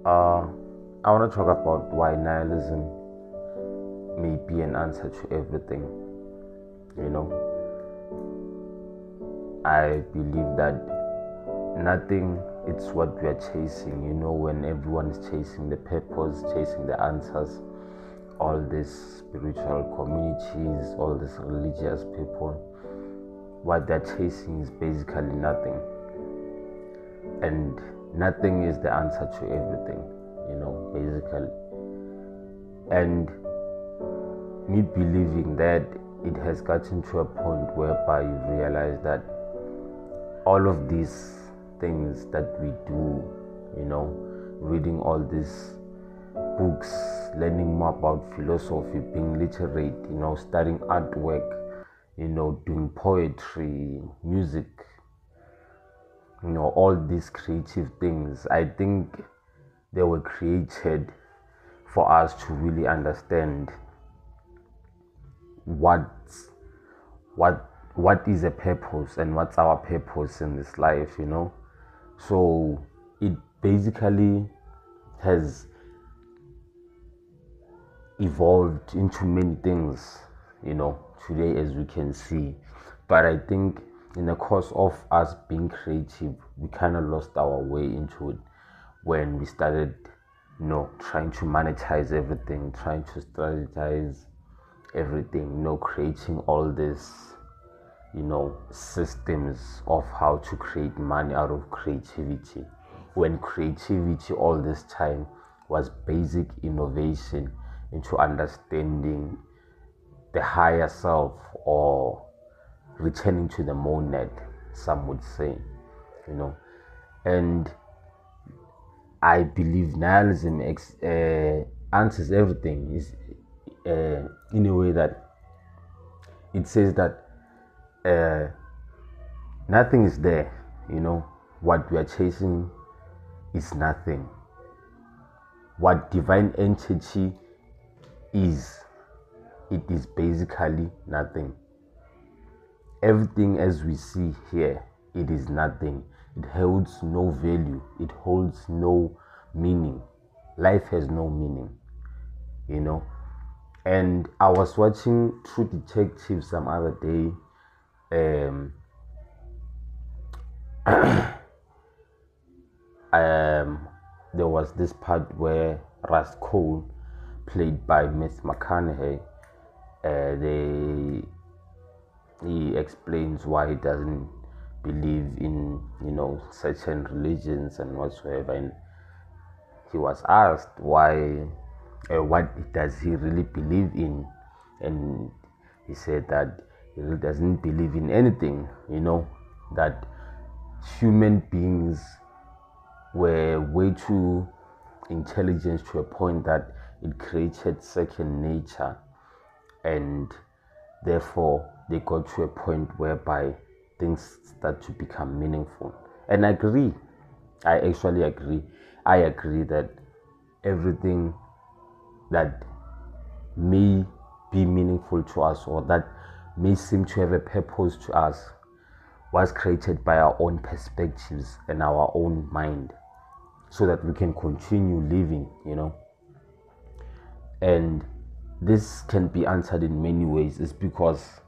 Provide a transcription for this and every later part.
Uh, I want to talk about why nihilism may be an answer to everything. You know, I believe that nothing it's what we are chasing. When everyone is chasing the purpose, chasing the answers, all these spiritual communities, all these religious people, what they're chasing is basically nothing. And nothing is the answer to everything, basically. And me believing that it has gotten to a point whereby you realize that all of these things that we do, reading all these books, learning more about philosophy, being literate, studying artwork, doing poetry, music, all these creative things, I think they were created for us to really understand what is a purpose and what's our purpose in this life. So it basically has evolved into many things, today, as we can see. But I think in the course of us being creative, we kind of lost our way into it when we started, trying to monetize everything, trying to strategize everything, creating all this, systems of how to create money out of creativity. When creativity all this time was basic innovation into understanding the higher self, or returning to the monad, some would say, and I believe nihilism answers everything is in a way that it says that nothing is there. What we are chasing is nothing. What divine entity is, it is basically nothing. Everything as we see here, it is nothing. It holds no value. It holds no meaning. Life has no meaning, And I was watching True Detective some other day. There was this part where Ras Cole, played by Miss McConaughey, he explains why he doesn't believe in certain religions and whatsoever, and he was asked why, what does he really believe in, and he said that he really doesn't believe in anything, that human beings were way too intelligent to a point that it created second nature, and therefore they got to a point whereby things start to become meaningful. And I agree. I actually agree. I agree that everything that may be meaningful to us, or that may seem to have a purpose to us, was created by our own perspectives and our own mind, so that we can continue living, And this can be answered in many ways. It's because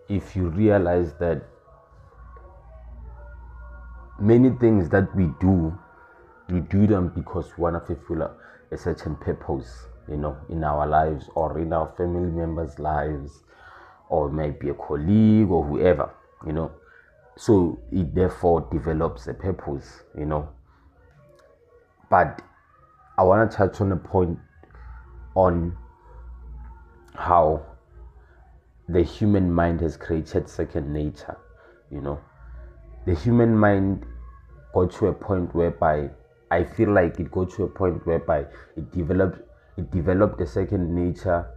if you realize that many things that we do them because we want to fulfill a certain purpose, in our lives, or in our family members' lives, or maybe a colleague or whoever, So it therefore develops a purpose, But I want to touch on a point on how the human mind has created second nature. The human mind got to a point whereby I feel like it got to a point whereby it developed a second nature,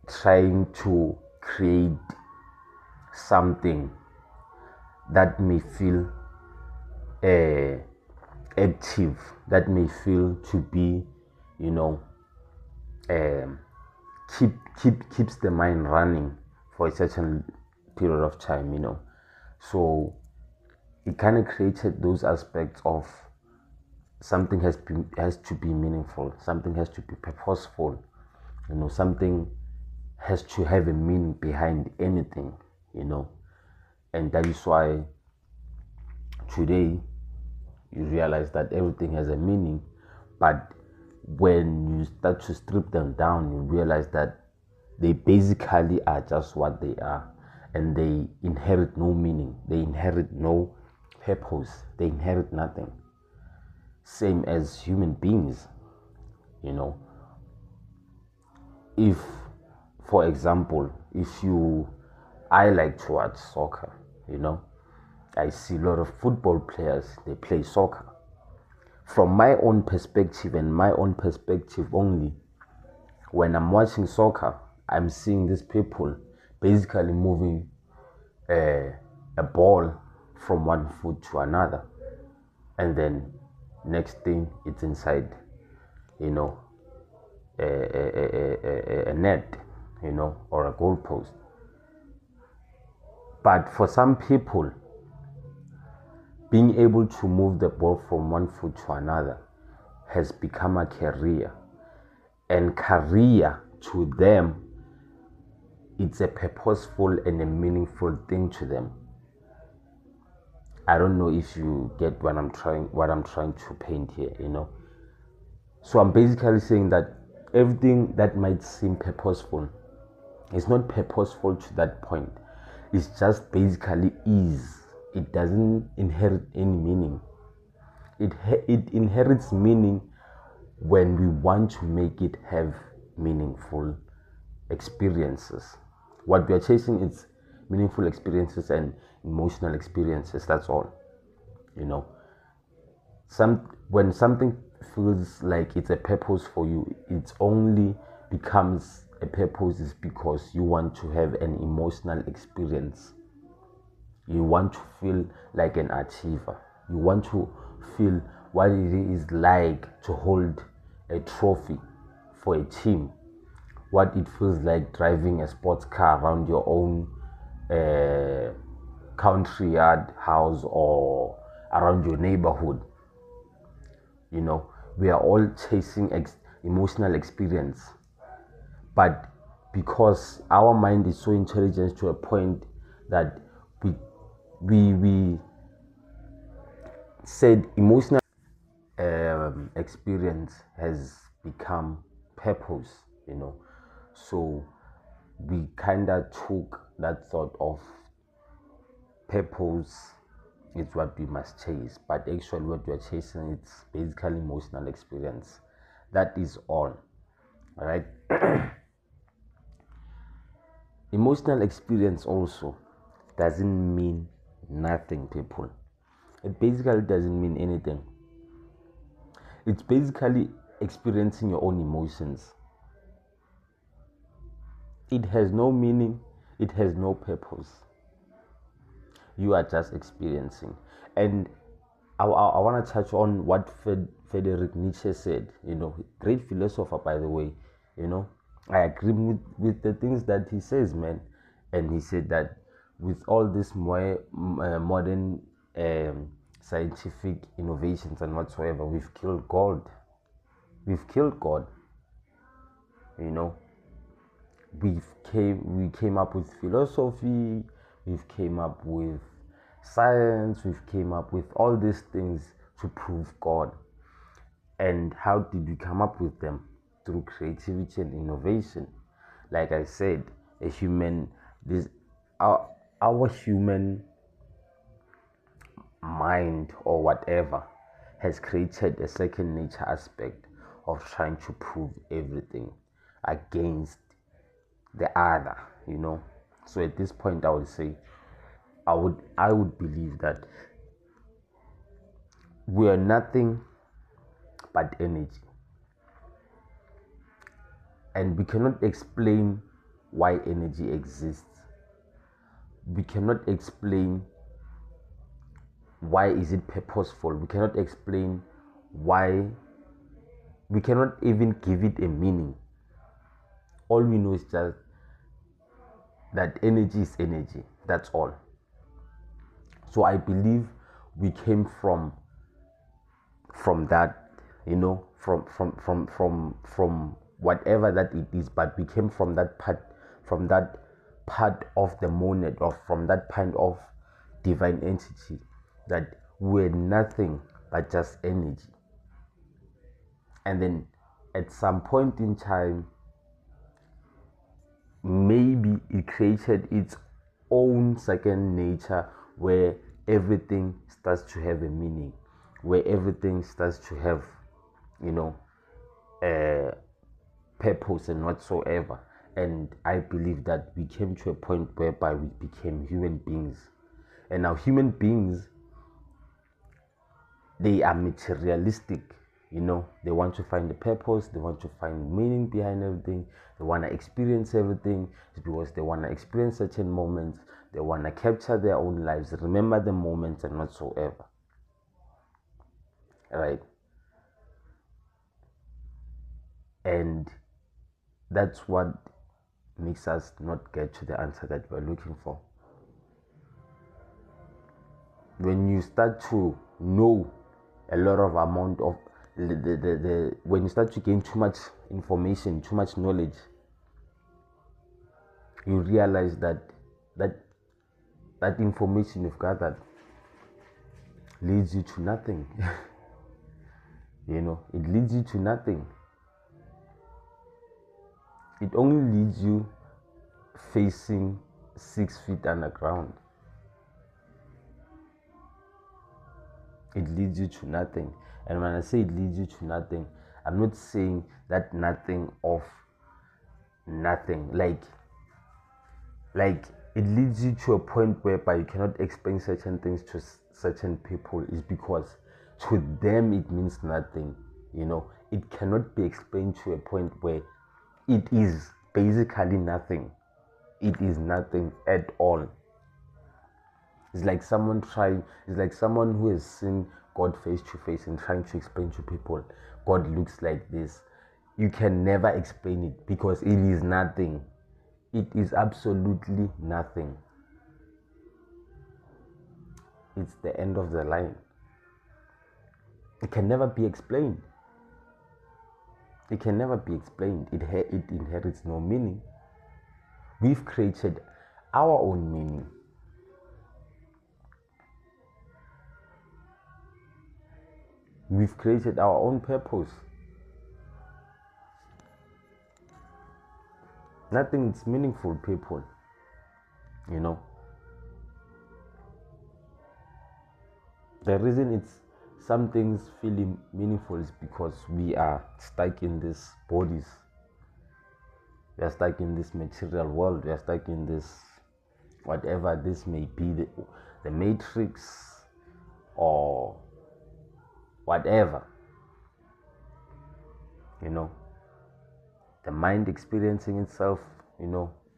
trying to create something that may feel active, that may feel to be, keeps the mind running for a certain period of time, So it kind of created those aspects of something has to be meaningful, something has to be purposeful, something has to have a meaning behind anything, and that is why today you realize that everything has a meaning. But when you start to strip them down, you realize that they basically are just what they are, and they inherit no meaning, they inherit no purpose, they inherit nothing. Same as human beings, if, for example, I like to watch soccer, I see a lot of football players, they play soccer. From my own perspective and my own perspective only, when I'm watching soccer, I'm seeing these people basically moving a ball from one foot to another, and then next thing it's inside, a net, or a goalpost. But for some people, being able to move the ball from one foot to another has become a career. And career to them, it's a purposeful and a meaningful thing to them. I don't know if you get what I'm trying to paint here, So I'm basically saying that everything that might seem purposeful is not purposeful to that point. It's just basically is. It doesn't inherit any meaning. It inherits meaning when we want to make it have meaningful experiences. What we are chasing is meaningful experiences and emotional experiences. That's all. When something feels like it's a purpose for you, it only becomes a purpose is because you want to have an emotional experience. You want to feel like an achiever. You want to feel what it is like to hold a trophy for a team. What it feels like driving a sports car around your own country yard, house, or around your neighborhood. We are all chasing emotional experience. But because our mind is so intelligent to a point that we said emotional experience has become purpose, so we kind of took that thought of purpose is what we must chase, but actually what we are chasing, it's basically emotional experience. That is all right. Emotional experience also doesn't mean nothing, people. It basically doesn't mean anything. It's basically experiencing your own emotions. It has no meaning, it has no purpose. You are just experiencing. And I want to touch on what Friedrich Nietzsche said, great philosopher, by the way. I agree with the things that he says, man. And he said that with all this more modern scientific innovations and whatsoever, we've killed God. We've killed God. We came up with philosophy, we've came up with science, we've came up with all these things to prove God. And how did we come up with them? Through creativity and innovation. Like I said, our human mind or whatever has created a second nature aspect of trying to prove everything against the other, So at this point, I would say, I would believe that we are nothing but energy, and we cannot explain why energy exists. We cannot explain why is it purposeful. We cannot explain why. We cannot even give it a meaning. All we know is just that energy is energy. That's all. So I believe we came from from that, from whatever that it is, but we came from that part of the monad, or from that point of divine entity, that we're nothing but just energy. And then at some point in time, maybe it created its own second nature, where everything starts to have a meaning, where everything starts to have, a purpose and whatsoever. And I believe that we came to a point whereby we became human beings. And now human beings, they are materialistic. They want to find the purpose, they want to find meaning behind everything, they want to experience everything. It's because they want to experience certain moments, they want to capture their own lives, remember the moments and whatsoever. Right? And that's what makes us not get to the answer that we're looking for. When you start to know a lot of amount of when you start to gain too much information, too much knowledge, you realize that information you've gathered leads you to nothing. It leads you to nothing. It only leads you facing 6 feet underground. It leads you to nothing. And when I say it leads you to nothing, I'm not saying that nothing of nothing. Like it leads you to a point whereby you cannot explain certain things to certain people, is because to them it means nothing. It cannot be explained to a point where it is basically nothing. It is nothing at all. It's like someone who has seen God face to face and trying to explain to people, God looks like this. You can never explain it, because it is nothing. It is absolutely nothing. It's the end of the line. It can never be explained. It can never be explained. It inherits no meaning. We've created our own meaning. We've created our own purpose. Nothing is meaningful, people. The reason it's some things feeling meaningful is because we are stuck in these bodies. We are stuck in this material world. We are stuck in this, whatever this may be, the matrix or whatever. The mind experiencing itself,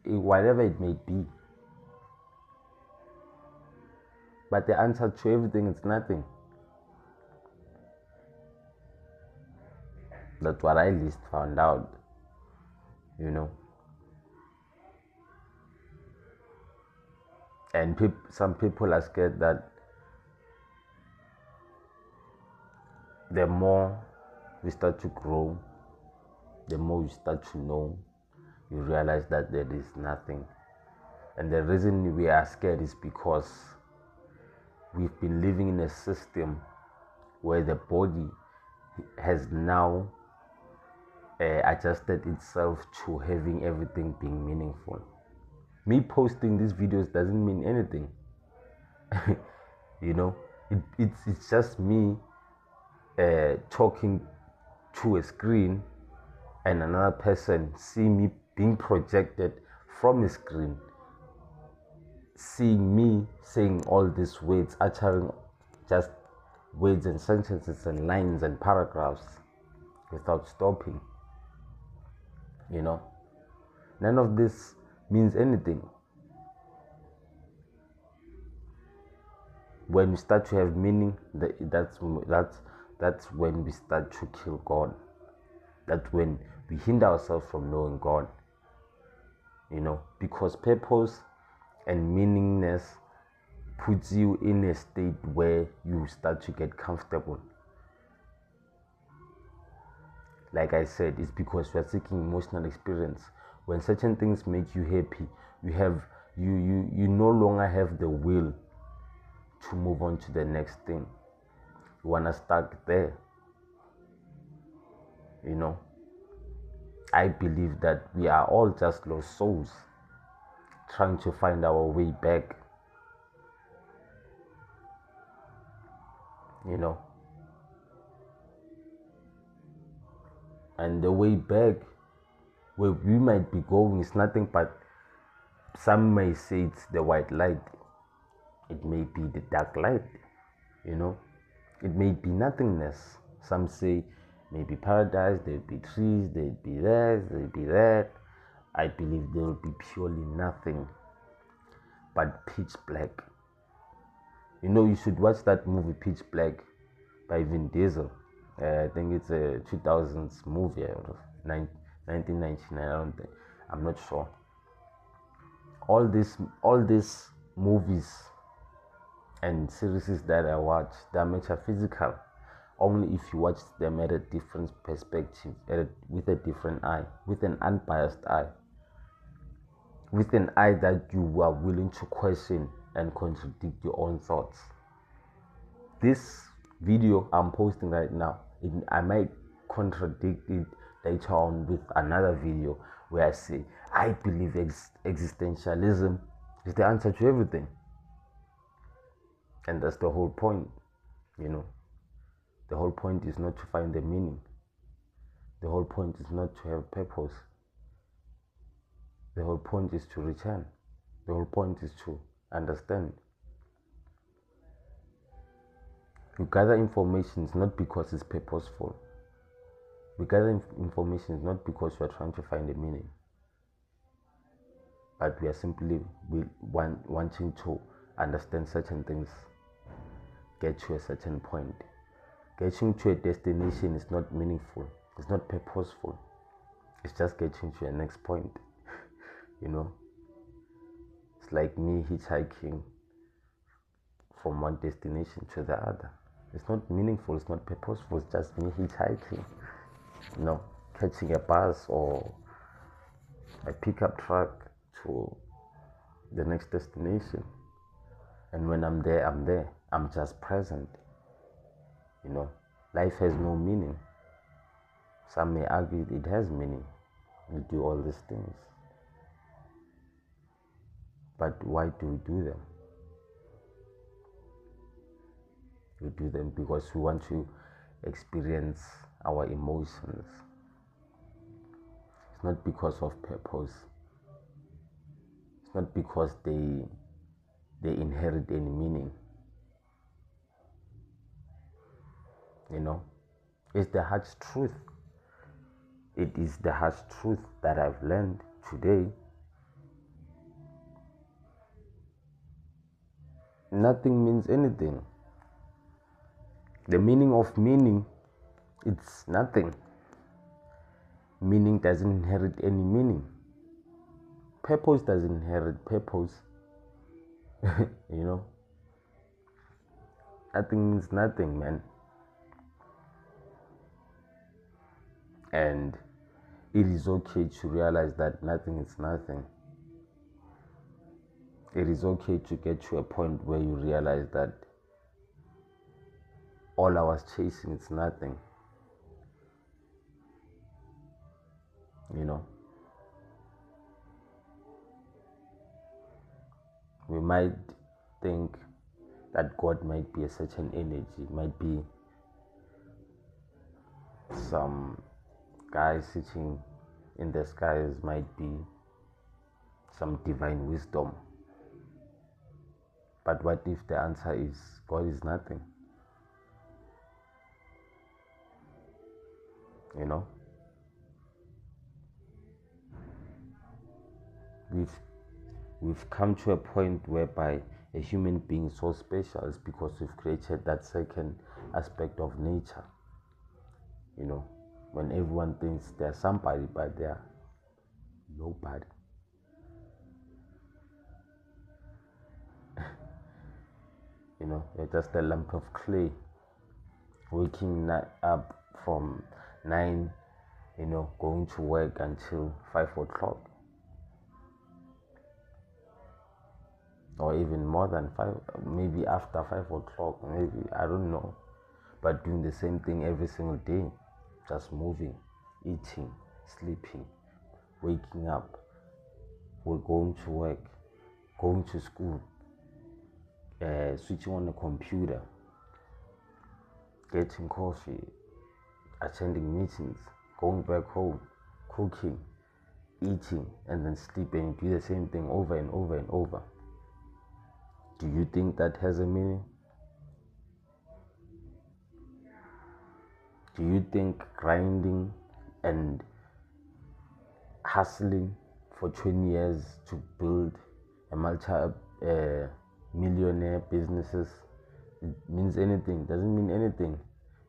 whatever it may be. But the answer to everything is nothing. That's what I at least found out. And some people are scared that the more we start to grow, the more you start to know, you realize that there is nothing. And the reason we are scared is because we've been living in a system where the body has now adjusted itself to having everything being meaningful. Me posting these videos doesn't mean anything. It's just me talking to a screen, and another person seeing me being projected from a screen, seeing me saying all these words, uttering just words and sentences and lines and paragraphs without stopping. None of this means anything. When we start to have meaning, that's when we start to kill God. That's when we hinder ourselves from knowing God. Because purpose and meaningness puts you in a state where you start to get comfortable. like I said, it's because we are seeking emotional experience. When certain things make you happy, you no longer have the will to move on to the next thing. You wanna stuck there. I believe that we are all just lost souls trying to find our way back. And the way back where we might be going is nothing but, some may say it's the white light, it may be the dark light, it may be nothingness. Some say maybe paradise, there'll be trees, there'll be this, there'll be that. I believe there will be purely nothing but pitch black. You should watch that movie Pitch Black by Vin Diesel. I think it's a 2000s movie or 1999. I'm not sure. All these movies and series that I watch, they're metaphysical. Only if you watch them at a different perspective, with a different eye, with an unbiased eye, with an eye that you are willing to question and contradict your own thoughts. This video I'm posting right now, I might contradict it later on with another video where I say I believe existentialism is the answer to everything, and that's the whole point. The whole point is not to find the meaning. The whole point is not to have purpose. The whole point is to return. The whole point is to understand. You gather information is not because it's purposeful. We gather information is not because we are trying to find a meaning, but we are simply wanting to understand certain things, get to a certain point. Getting to a destination is not meaningful, it's not purposeful, it's just getting to a next point. It's like me hitchhiking from one destination to the other. It's not meaningful, it's not purposeful, it's just me hitchhiking, catching a bus or a pickup truck to the next destination. And when I'm there, I'm just present. Life has no meaning. Some may argue it has meaning. We do all these things. But why do we do them? We do them because we want to experience our emotions. It's not because of purpose. It's not because they inherit any meaning. It's the harsh truth. It is the harsh truth that I've learned today. Nothing means anything. The meaning of meaning, it's nothing. Meaning doesn't inherit any meaning. Purpose doesn't inherit purpose. Nothing means nothing, man. And it is okay to realize that nothing is nothing. It is okay to get to a point where you realize that all I was chasing is nothing. We might think that God might be a certain energy, might be some guy sitting in the skies, might be some divine wisdom. But what if the answer is God is nothing? We've come to a point whereby a human being is so special is because we've created that second aspect of nature. When everyone thinks they're somebody, but they're nobody. You're just a lump of clay, waking up from 9 going to work until 5 o'clock, or even more than 5, maybe after 5 o'clock, maybe, I don't know, but doing the same thing every single day, just moving, eating, sleeping, waking up, we're going to work, going to school, switching on the computer, getting coffee, attending meetings, going back home, cooking, eating, and then sleeping, and do the same thing over and over and over. Do you think that has a meaning? Do you think grinding and hustling for 20 years to build a multi-millionaire businesses, it means anything? Doesn't mean anything.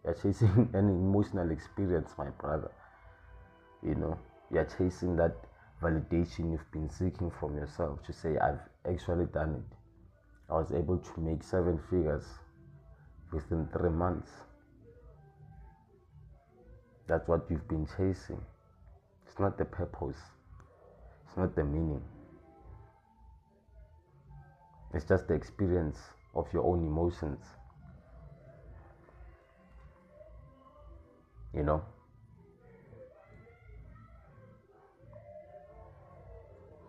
You're chasing an emotional experience, my brother. You're chasing that validation you've been seeking from yourself, to say, I've actually done it. I was able to make 7 figures within 3 months. That's what you've been chasing. It's not the purpose. It's not the meaning. It's just the experience of your own emotions.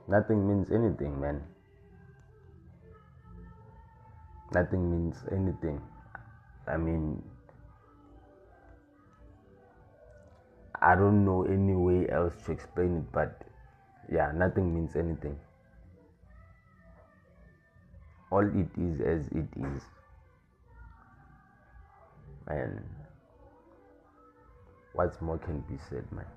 Nothing means anything, man. Nothing means anything. I mean, I don't know any way else to explain it, but yeah, nothing means anything. All it is as it is. And what more can be said, man?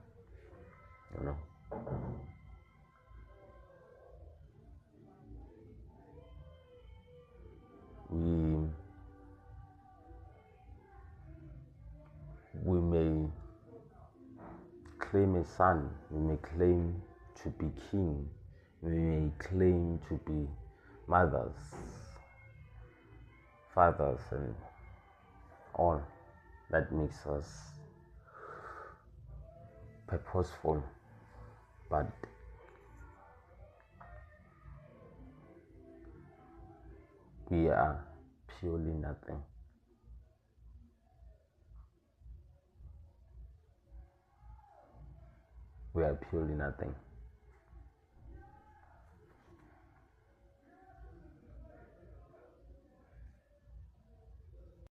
We may claim a son, we may claim to be king, we may claim to be mothers, fathers, and all that makes us purposeful, but we are purely nothing. We are purely nothing.